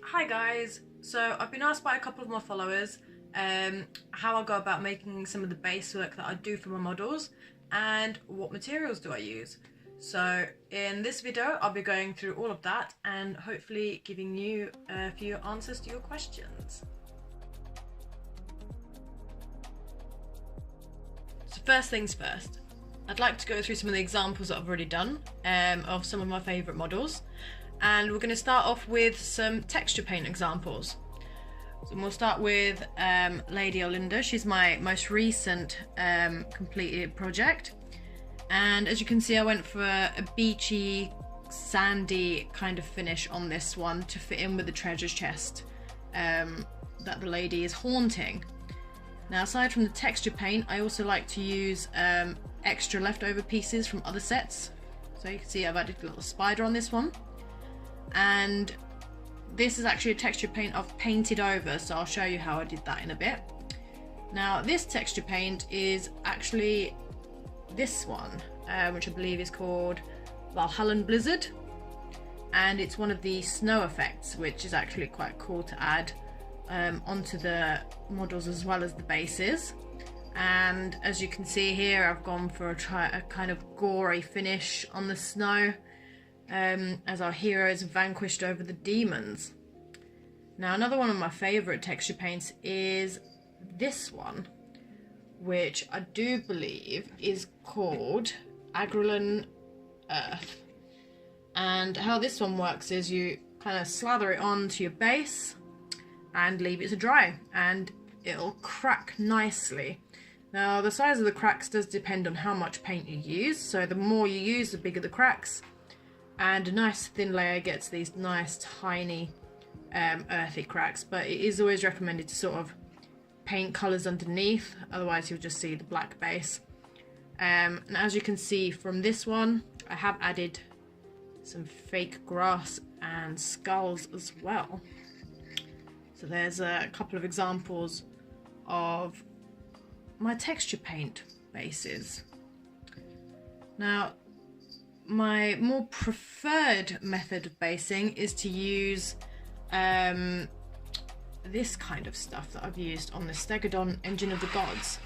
Hi guys, so I've been asked by a couple of my followers how I go about making some of the base work that I do for my models and what materials do I use. So in this video I'll be going through all of that and hopefully giving you a few answers to your questions. So first things first, I'd like to go through some of the examples that I've already done of some of my favourite models. And we're going to start off with some texture paint examples. So we'll start with Lady Olinda. She's my most recent completed project. And as you can see, I went for a beachy, sandy kind of finish on this one to fit in with the treasure chest that the lady is haunting. Now, aside from the texture paint, I also like to use extra leftover pieces from other sets. So you can see I've added a little spider on this one. And this is actually a texture paint I've painted over, so I'll show you how I did that in a bit. Now this texture paint is actually this one, which I believe is called Valhallan Blizzard, and it's one of the snow effects, which is actually quite cool to add onto the models as well as the bases. And as you can see here, I've gone for a kind of gory finish on the snow, as our heroes vanquished over the demons. Now another one of my favourite texture paints is this one, which I do believe is called Agrellan Earth. And how this one works is you kind of slather it onto your base and leave it to dry, and it'll crack nicely. Now the size of the cracks does depend on how much paint you use, so the more you use, the bigger the cracks. And a nice thin layer gets these nice tiny earthy cracks, but it is always recommended to sort of paint colours underneath, otherwise you'll just see the black base. And as you can see from this one, I have added some fake grass and skulls as well. So there's a couple of examples of my texture paint bases. Now, my more preferred method of basing is to use this kind of stuff that I've used on the Stegodon Engine of the Gods.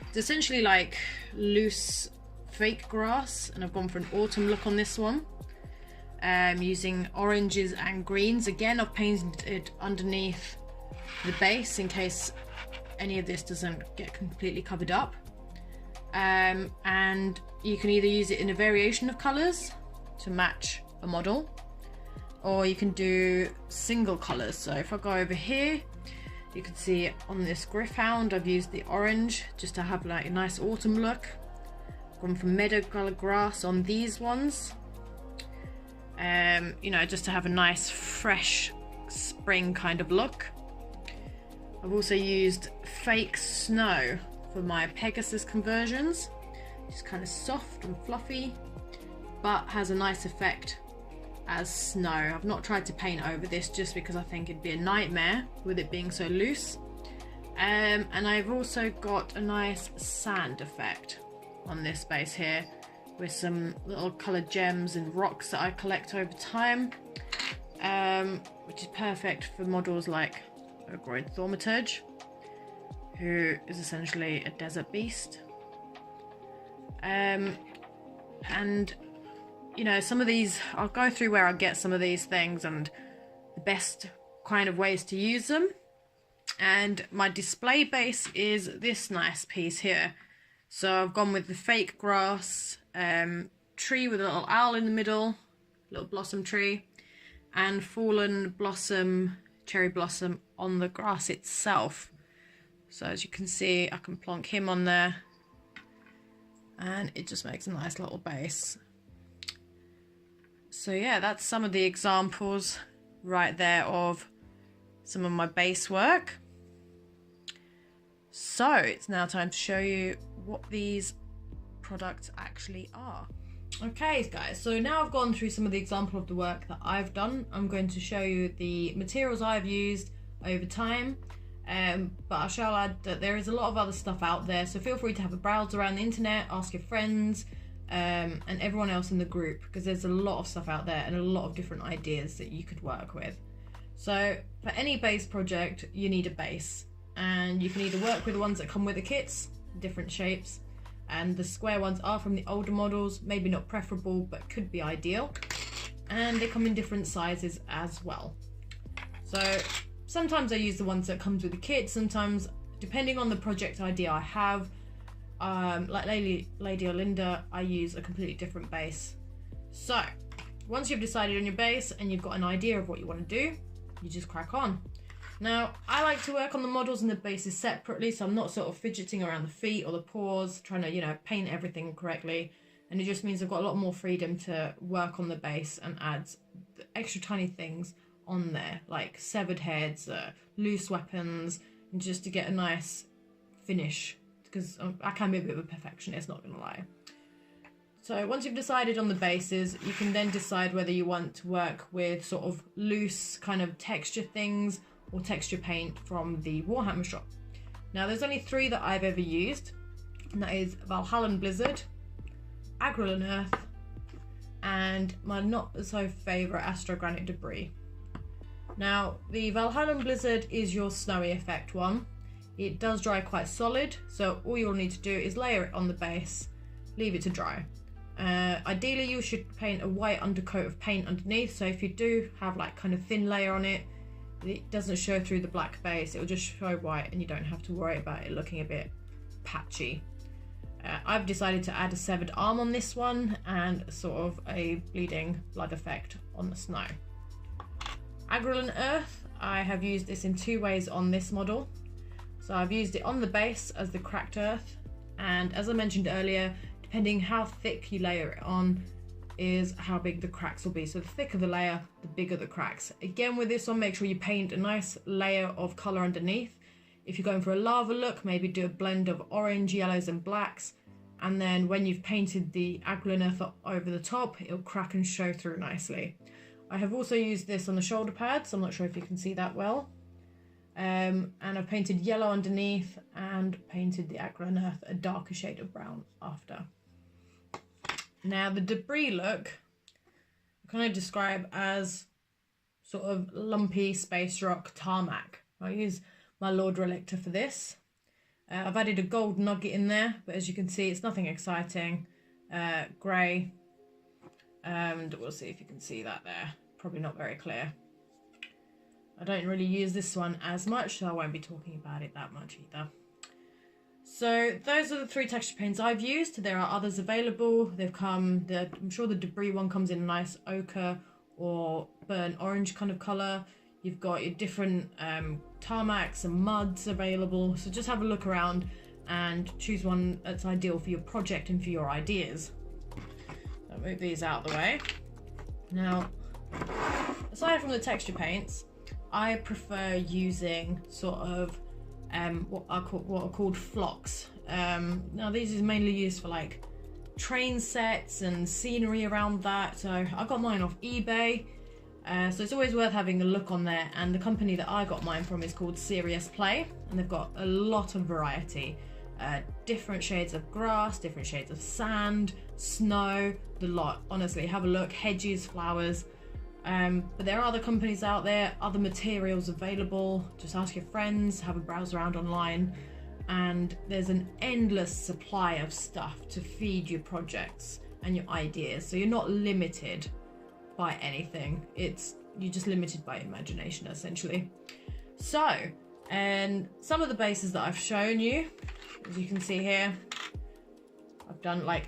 It's essentially like loose fake grass, and I've gone for an autumn look on this one, using oranges and greens. Again, I've painted underneath the base in case any of this doesn't get completely covered up. And you can either use it in a variation of colours to match a model, or you can do single colours. So if I go over here, you can see on this Gryph-hound I've used the orange just to have like a nice autumn look. I've gone for meadow colour grass on these ones, you know, just to have a nice fresh spring kind of look. I've also used fake snow for my Pegasus conversions. It's kind of soft and fluffy, but has a nice effect as snow. I've not tried to paint over this just because I think it'd be a nightmare with it being so loose. And I've also got a nice sand effect on this base here with some little coloured gems and rocks that I collect over time, which is perfect for models like Ogroid Thaumaturge, who is essentially a desert beast. And you know, some of these, I'll go through where I get some of these things and the best kind of ways to use them. And my display base is this nice piece here. So I've gone with the fake grass tree with a little owl in the middle, little blossom tree, and fallen blossom, cherry blossom on the grass itself. So as you can see, I can plonk him on there, and it just makes a nice little base. So yeah, that's some of the examples right there of some of my base work. So it's now time to show you what these products actually are. Okay guys, so now I've gone through some of the example of the work that I've done. I'm going to show you the materials I've used over time, but I shall add that there is a lot of other stuff out there, so feel free to have a browse around the internet, ask your friends, and everyone else in the group, because there's a lot of stuff out there and a lot of different ideas that you could work with. So for any base project, you need a base, and you can either work with the ones that come with the kits, different shapes, and the square ones are from the older models, maybe not preferable, but could be ideal. And they come in different sizes as well. So sometimes I use the ones that comes with the kit, sometimes depending on the project idea I have, like Lady Olinda, I use a completely different base. So once you've decided on your base and you've got an idea of what you want to do, you just crack on. Now, I like to work on the models and the bases separately, so I'm not sort of fidgeting around the feet or the paws, trying to, you know, paint everything correctly. And it just means I've got a lot more freedom to work on the base and add extra tiny things on there, like severed heads, loose weapons, and just to get a nice finish, because I can be a bit of a perfectionist, not gonna lie. So once you've decided on the bases, you can then decide whether you want to work with sort of loose kind of texture things or texture paint from the Warhammer shop. Now there's only 3 that I've ever used, and that is Valhalla Blizzard, Agrellan Earth, and my not so favourite Astrogranite Debris. Now the Valhalla Blizzard is your snowy effect one. It does dry quite solid, so all you'll need to do is layer it on the base, leave it to dry. Ideally you should paint a white undercoat of paint underneath, so if you do have like kind of thin layer on it, it doesn't show through the black base, it will just show white and you don't have to worry about it looking a bit patchy. I've decided to add a severed arm on this one and sort of a bleeding blood effect on the snow. Agrellan Earth, I have used this in 2 ways on this model. So I've used it on the base as the cracked earth, and as I mentioned earlier, depending how thick you layer it on is how big the cracks will be. So the thicker the layer, the bigger the cracks. Again with this one, make sure you paint a nice layer of colour underneath. If you're going for a lava look, maybe do a blend of orange, yellows and blacks, and then when you've painted the Agrellan Earth over the top, it'll crack and show through nicely. I have also used this on the shoulder pads, I'm not sure if you can see that well. And I've painted yellow underneath and painted the Agrellan Earth a darker shade of brown after. Now the debris look, I kind of describe as sort of lumpy space rock tarmac. I use my Lord Relictor for this. I've added a gold nugget in there, but as you can see, it's nothing exciting. Grey, and we'll see if you can see that there. Probably not very clear. I don't really use this one as much, so I won't be talking about it that much either. So those are the 3 texture paints I've used. There are others available. They've come, I'm sure the debris one comes in a nice ochre or burnt orange kind of colour. You've got your different tarmacs and muds available. So just have a look around and choose one that's ideal for your project and for your ideas. I'll move these out of the way. Now, aside from the texture paints, I prefer using sort of what are called flocks. Now these is mainly used for like train sets and scenery around that. So I got mine off eBay. So it's always worth having a look on there, and the company that I got mine from is called Serious Play, and they've got a lot of variety. Different shades of grass, different shades of sand, snow, the lot. Honestly, have a look, hedges, flowers. But there are other companies out there, other materials available. Just ask your friends, have a browse around online, and there's an endless supply of stuff to feed your projects and your ideas. So you're not limited by anything. You're just limited by imagination, essentially. So, and some of the bases that I've shown you, as you can see here, I've done like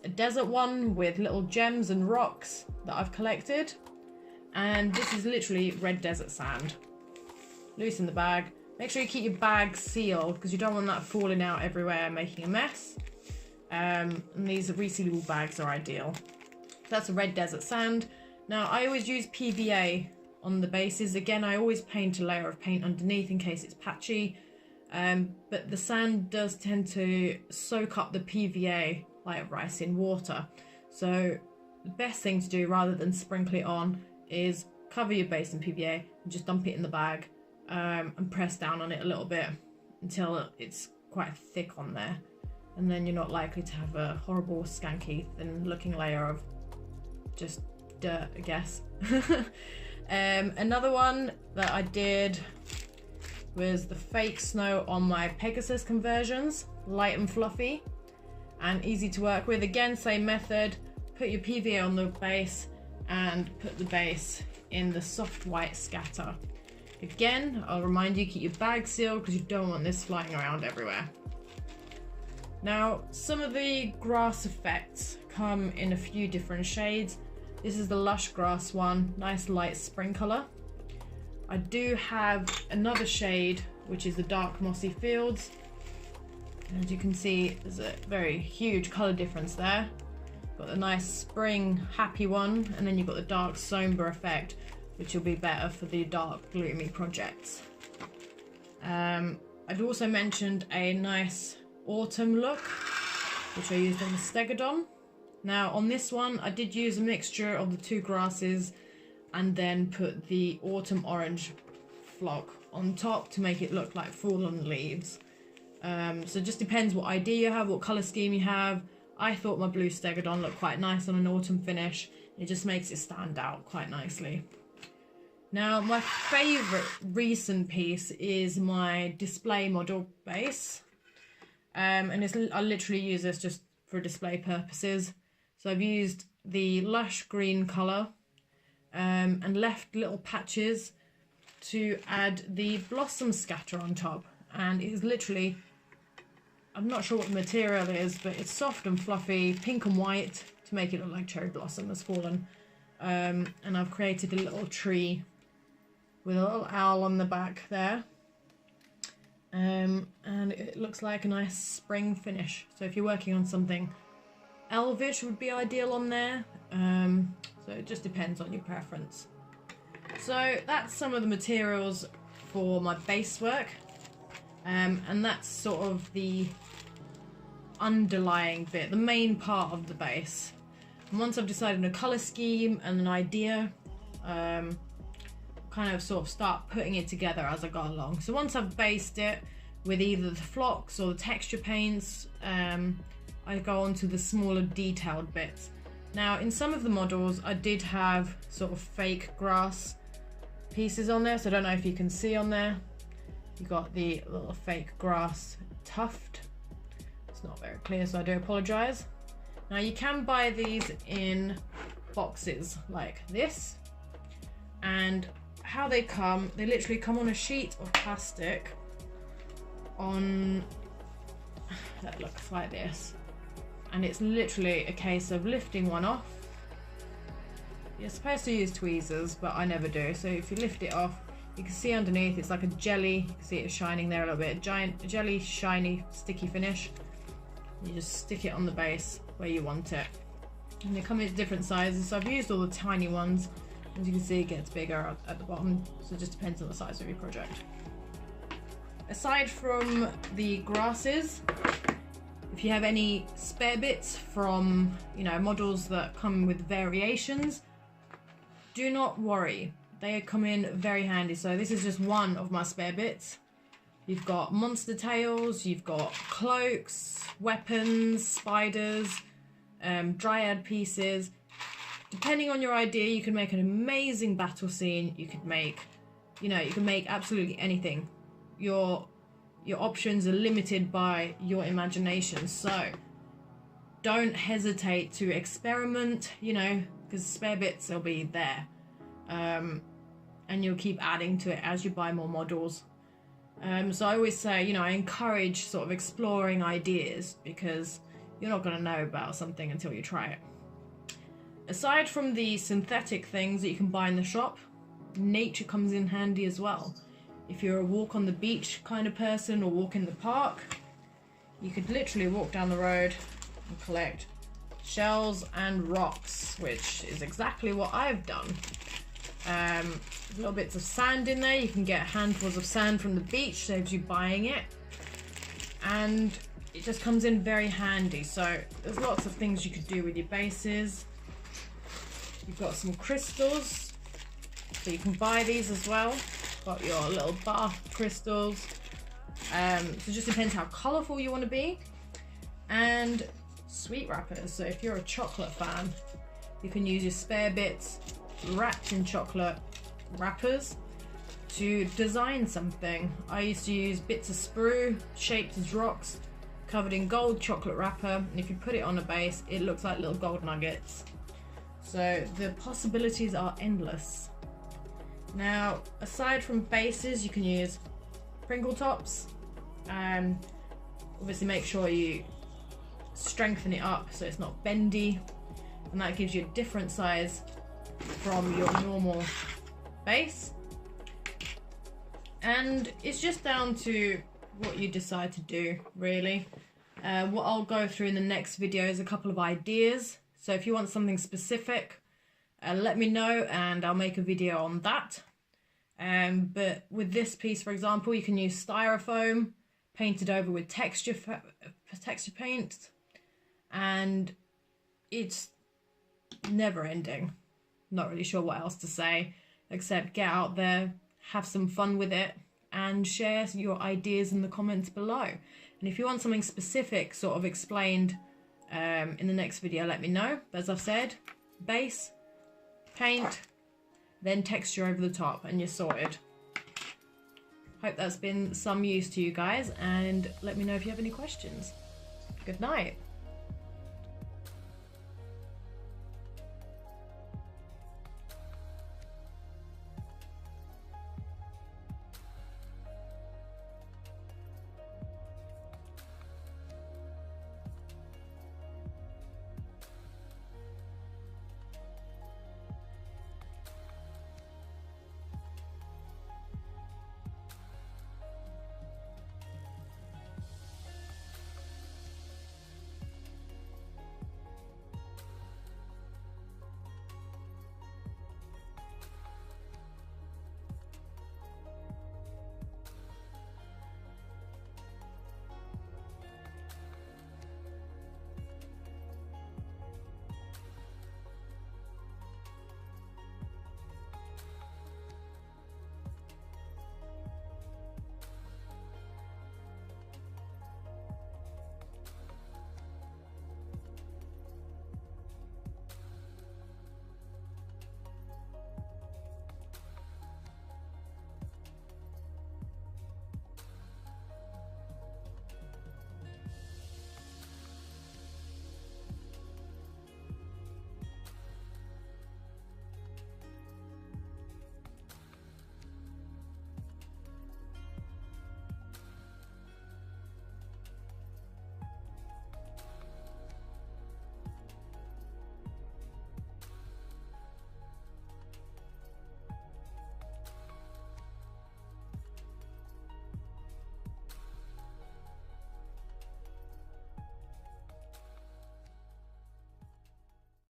a desert one with little gems and rocks that I've collected. And this is literally red desert sand. Loose in the bag. Make sure you keep your bag sealed because you don't want that falling out everywhere and making a mess. And these resealable bags are ideal. So that's a red desert sand. Now I always use PVA on the bases. Again, I always paint a layer of paint underneath in case it's patchy. But the sand does tend to soak up the PVA like rice in water. So the best thing to do rather than sprinkle it on is cover your base in PVA and just dump it in the bag and press down on it a little bit until it's quite thick on there. And then you're not likely to have a horrible skanky thin looking layer of just dirt, I guess. Another one that I did was the fake snow on my Pegasus conversions, light and fluffy and easy to work with. Again, same method, put your PVA on the base and put the base in the soft white scatter. Again, I'll remind you, keep your bag sealed because you don't want this flying around everywhere. Now, some of the grass effects come in a few different shades. This is the Lush Grass one, nice light spring color. I do have another shade, which is the Dark Mossy Fields. And as you can see, there's a very huge color difference there. Got the nice spring happy one, and then you've got the dark somber effect, which will be better for the dark gloomy projects. I've also mentioned a nice autumn look, which I used on the Stegodon. Now on this one, I did use a mixture of the two grasses and then put the autumn orange flock on top to make it look like fallen leaves. So it just depends what idea you have, what colour scheme you have. I thought my blue Stegodon looked quite nice on an autumn finish. It just makes it stand out quite nicely. Now, my favourite recent piece is my display model base. And I literally use this just for display purposes. So I've used the lush green colour and left little patches to add the blossom scatter on top. And it is literally, I'm not sure what the material is, but it's soft and fluffy, pink and white to make it look like cherry blossom has fallen. And I've created a little tree with a little owl on the back there. And it looks like a nice spring finish. So if you're working on something elvish, would be ideal on there. So it just depends on your preference. So that's some of the materials for my base work. And that's sort of the underlying bit, the main part of the base. And once I've decided a colour scheme and an idea, kind of sort of start putting it together as I go along. So once I've based it with either the flocks or the texture paints, I go on to the smaller detailed bits. Now in some of the models I did have sort of fake grass pieces on there, so I don't know if you can see on there. You got the little fake grass tuft. It's not very clear, so I do apologise. Now you can buy these in boxes like this, and how they come, they literally come on a sheet of plastic on, that looks like this, and it's literally a case of lifting one off. You're supposed to use tweezers, but I never do. So if you lift it off, you can see underneath it's like a jelly, you can see it shining there a little bit, a giant jelly shiny sticky finish. You just stick it on the base where you want it, and they come in different sizes. So I've used all the tiny ones. As you can see, it gets bigger at the bottom, so it just depends on the size of your project. Aside from the grasses, if you have any spare bits from, you know, models that come with variations, do not worry, they come in very handy. So this is just one of my spare bits. You've got monster tails, you've got cloaks, weapons, spiders, dryad pieces. Depending on your idea, you can make an amazing battle scene. You could make, you know, you can make absolutely anything. Your options are limited by your imagination, so don't hesitate to experiment, you know, because spare bits will be there, and you'll keep adding to it as you buy more models. So I always say, you know, I encourage sort of exploring ideas, because you're not going to know about something until you try it. Aside from the synthetic things that you can buy in the shop, nature comes in handy as well. If you're a walk on the beach kind of person or walk in the park, you could literally walk down the road and collect shells and rocks, which is exactly what I've done. Little bits of sand in there, you can get handfuls of sand from the beach, saves you buying it. And it just comes in very handy. So there's lots of things you could do with your bases. You've got some crystals, so you can buy these as well. Got your little bath crystals. So it just depends how colourful you want to be. And sweet wrappers. So if you're a chocolate fan, you can use your spare bits wrapped in chocolate wrappers to design something. I used to use bits of sprue shaped as rocks covered in gold chocolate wrapper, and if you put it on a base it looks like little gold nuggets. So the possibilities are endless. Now, aside from bases, you can use Pringle tops. Obviously make sure you strengthen it up so it's not bendy, and that gives you a different size from your normal base. And it's just down to what you decide to do, really. What I'll go through in the next video is a couple of ideas. So if you want something specific, let me know and I'll make a video on that. But with this piece, for example, you can use styrofoam painted over with texture paint, and it's never ending. Not really sure what else to say, except get out there, have some fun with it, and share your ideas in the comments below. And if you want something specific sort of explained in the next video, let me know. But as I've said, base, paint, then texture over the top, and you're sorted. Hope that's been some use to you guys, and let me know if you have any questions. Good night.